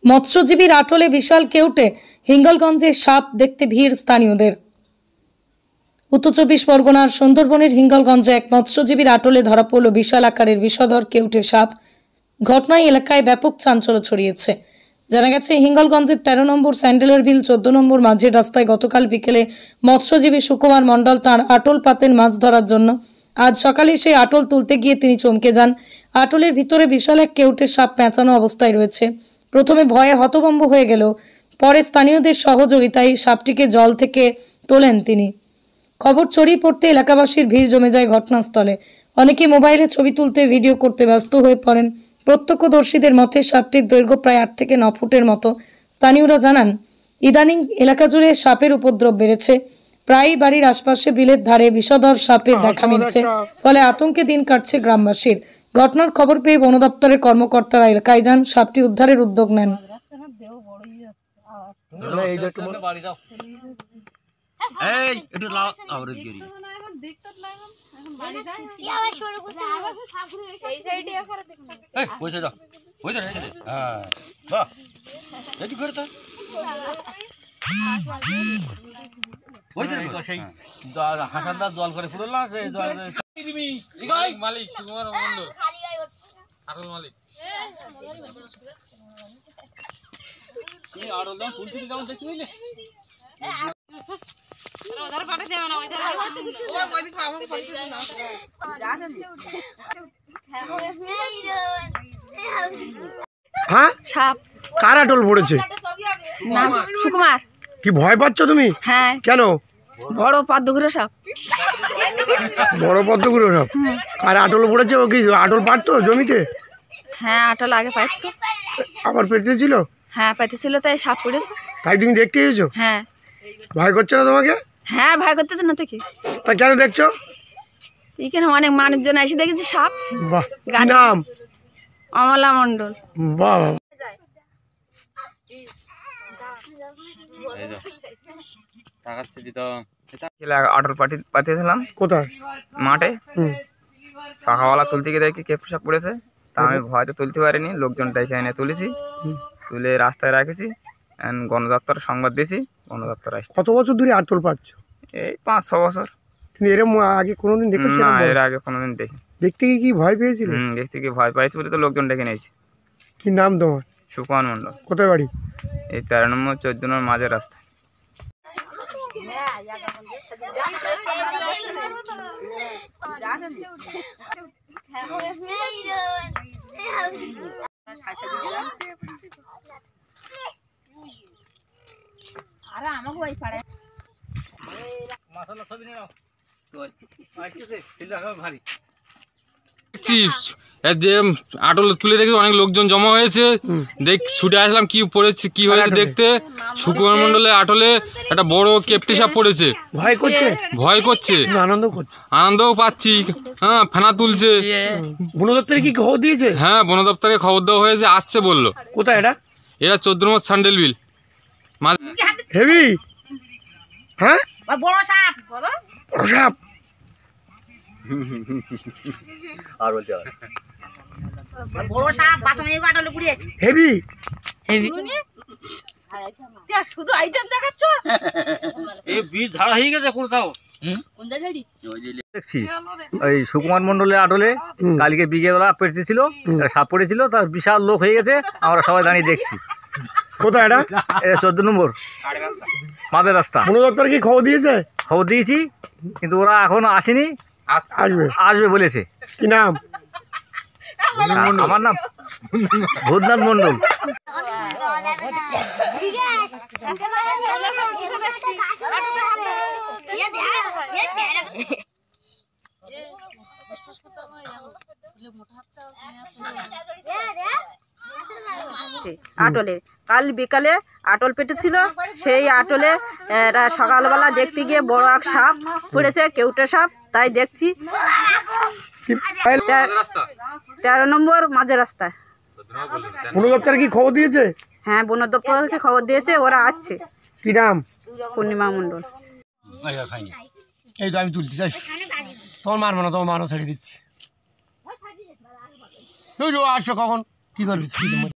মৎস্যজীবীর আটলে বিশাল কেউটে, হিঙ্গলগঞ্জে সাপ দেখতে ভিড় স্থানীয়দের। উত্তর চব্বিশ পরগনার সুন্দরবনের হিঙ্গলগঞ্জে এক মৎস্যজীবীর আটলে ধরা পড়ল বিশাল আকারের বিষধর কেউটে সাপ। ঘটনায় এলাকায় ব্যাপক চাঞ্চল্য ছড়িয়েছে। জানা গেছে, হিঙ্গলগঞ্জের 13 নম্বর স্যান্ডেলের বিল 14 নম্বর মাঝের রাস্তায় গতকাল বিকেলে মৎস্যজীবী সুকুমার মণ্ডল তাঁর আটল পাতেন মাছ ধরার জন্য। আজ সকালে সেই আটল তুলতে গিয়ে তিনি চমকে যান। আটলের ভিতরে বিশাল এক কেউটে সাপ পেঁচানো অবস্থায় রয়েছে। প্রথমে ভয়ে হতভম্ব হয়ে গেল, পরে স্থানীয়দের সহযোগিতায় সাপটিকে জল থেকে তোলেন তিনি। খবর ছড়িয়ে পড়তে এলাকাবাসীর ভিড় জমে যায় ঘটনাস্থলে। অনেকে মোবাইলে ছবি তুলতে, ভিডিও করতে ব্যস্ত হয়ে পড়েন। প্রত্যক্ষদর্শীদের মতে সাপটির দৈর্ঘ্য প্রায় 8 থেকে 9 ফুটের মতো। স্থানীয়রা জানান, ইদানিং এলাকা জুড়ে সাপের উপদ্রব বেড়েছে। প্রায়ই বাড়ির আশপাশে বিলের ধারে বিষধর সাপের দেখা মিলছে, ফলে আতঙ্কে দিন কাটছে গ্রামবাসীর। ঘটনার খবর পেয়ে বন দপ্তরের কর্মকর্তারা এলাকায় যান, সাপটি উদ্ধারের উদ্যোগ নেন। হাসানদার জল করে ফুটল না, মালিক সুকুমার মণ্ডল আটল মালিক আটল দাম ফুলছি কেমন দেখতে বুঝলে। হ্যাঁ, সাপ কার আটল পড়েছে? সুকুমার। কি ভয় পাচ্ছ তুমি? হ্যাঁ। কেন? বড় পদ্মগুলো সাপ। বড় পদ্মগুলো সাপ কার আটল পড়েছে? ও কি আটল পারতো জমিতে? হ্যাঁ, আটল আগে পাইতো, আবার পেতেছিল। হ্যাঁ পেতেছিল, তাই সাপ পড়েছে। তাই তুমি দেখতে এসেছো? হ্যাঁ। ভয় করছে না তোমাকে? হ্যাঁ, ভয় করতেছে না তো কি। তা কেন দেখছো? এখানে অনেক মানুষজন এসে দেখেছে সাপ। বাহ, কি নাম? অমলা মণ্ডল। বাহ, আটল পাঠিয়েছিলাম কোথায়? মাঠে। সকালবেলা তুলতে গিয়ে দেখি কেপ সাপ পড়েছে। তা আমি ভয়তে তুলতে পারিনি, লোকজন ডেকে এনে তুলেছি, তুলে রাস্তায় রেখেছি। বন দপ্তর সংবাদ দিয়েছি, বন দপ্তর আসছে। কত বছর ধরে আটল পাচ্ছ? এই 5-6 বছর। তুমি এর আগে কোনোদিন দেখেছো? না, এর আগে কোনোদিন দেখি। দেখতে গিয়ে কি ভয় পেয়েছিল? দেখতে গিয়ে ভয় পাইছি বলে তো লোকজন ডেকে নিয়েছি। কি নাম তোমার? সুকুমার মণ্ডল। কোথায় বাড়ি? এই 13 নম্বর 14 নম্বর মাঝের রাস্তা। যে আটল তুলে রেখে অনেক লোকজন জমা হয়েছে, দেখ ছুটে আসলাম কি পড়েছে, কি হয়েছে দেখতে। সুকুমার মণ্ডলের আটলে একটা বড় কেপটি সাপ পড়েছে। ভয় করছে? ভয় করছে, আনন্দও পাচ্ছি। হ্যাঁ, ফেনা তুলছে। বন দপ্তরে কি খবর দিয়েছে? হ্যাঁ, বন দপ্তরে খবর দেওয়া হয়েছে, আসছে বললো। কোথায় এটা? এটা 14 নম্বর স্যান্ডেল বিল। হেভি? হ্যাঁ, বড় সাপ। বড় সাপ। আর বলতে হবে বড় সাপ বাসনে আটলে পুড়ে। হেভি হেভি শুধু আইটেম দেখাচ্ছ। এই বীজ ধারা হয়ে গেছে কোথাও। দেখছি ওই সুকুমার মণ্ডলের আটলে কালকে বিকেলবেলা পেটেছিল, সাপ পড়েছিল, তার বিশাল লোক হয়ে গেছে। আমরা সবাই দাঁড়িয়ে দেখছি। কোথায় এটা? এটা 14 নম্বর মাঝের রাস্তা। বন দপ্তর কি খবর দিয়েছে? খবর দিয়েছি, কিন্তু ওরা এখন আসেনি। আসবে বলেছে। কি নাম? আমার নাম ভূতনাথ মণ্ডল। আটলে কাল বিকালে আটল পেটেছিল। সেই আটলে সকালবেলা দেখতে গিয়ে বড় এক সাপ পড়েছে, কেউটে সাপ। তাই দেখছি 13 নম্বর মাঝের রাস্তায়। বন দপ্তর কি খবর দিয়েছে? হ্যাঁ, বন দপ্তরকে খবর দিয়েছে, ওরা আসছে। কি নাম? পূর্ণিমা মণ্ডল। এই তো আমি তুলতে চাইছি, তোমার মারবো না, তোমার মারো ছেড়ে দিচ্ছি। আসছো কখন? কি করবি?